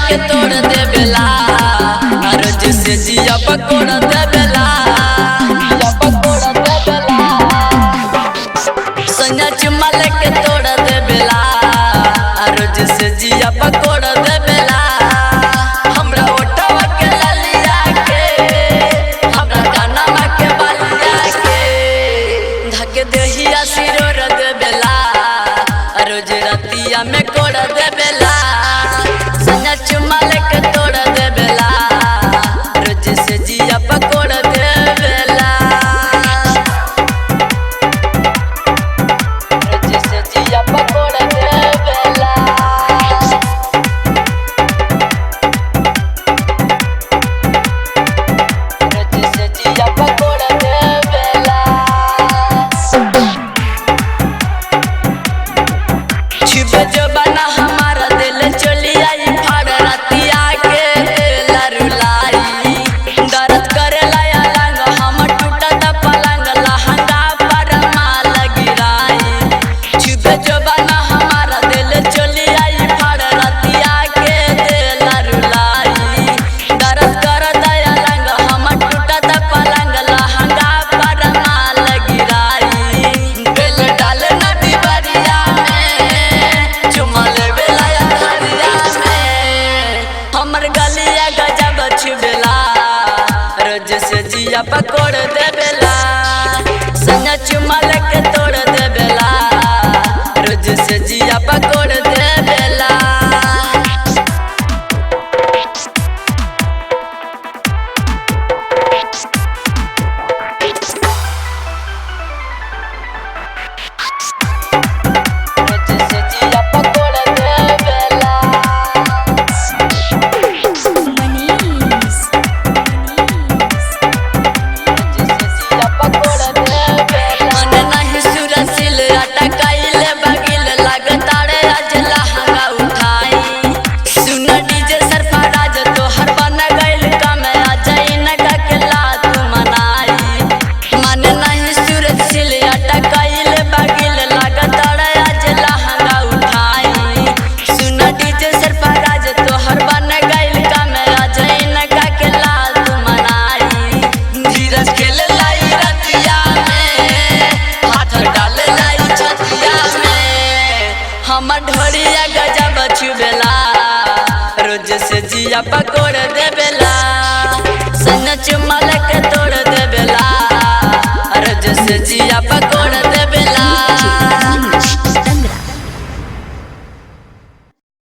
के तोड़ देवेला रोज से जिया पकोड़ देवेला सैया चुम्मा लेके तोड़ देवेला रोज से जिया पकोड़ देवेला हमरा ओठवा के ललिया के हमरा कानमा के बालिया के धके देहिया सिरोर देवेला रोज रतिया में कोड़ देवेला सैया चुम्मा लेके तोड़ देवेला रोज से जिया पकोड़ देवेला रोज से जिया पकोड़ देवेला रोज से जिया पकोड़ देवेला छुपे जो बना हमारा दिल चली आई फाड़ रतिया के दिल रुलाई दर्द करे लाया लंग हम टूटत पलंग लहंगा पर माल गिराई छुपे जो बना हमारा दिल चली आई फाड़ रतिया के दिल रुलाई दर्द करे लाया लंग हम टूटत पलंग लहंगा पर माल गिराई दिल डाल नदी बरिया में चुमा लेवे लाया धरिया में हमर गलिया गजब छुबेला रोज से जिया पकोड़ देवेला सैया चुमा लेके तोड़ देवेला रोज से जिया पकोड़ देवेला रोज से जिया पकोड़ देवेला मन नहीं सुरसिल अटकाइल बगिल लगतारे आज लहंगा उठाई सुन डीजे सरफराज तोहर बन गइल कम अजैन का के लात मनाई मन नहीं सुरसिल अटकाइल बगिल लगतारे आज लहंगा उठाई सुन डीजे सरफराज तोहर बन गइल कम अजैन का के लात मनाई धीरज खेल लाई रतिया में हाथ डाल लाई छतिया में हमर ढोरिया गजब छुबेला रोज से जिया पकोड़ देवेला सैया चुम्मा लेके तोड़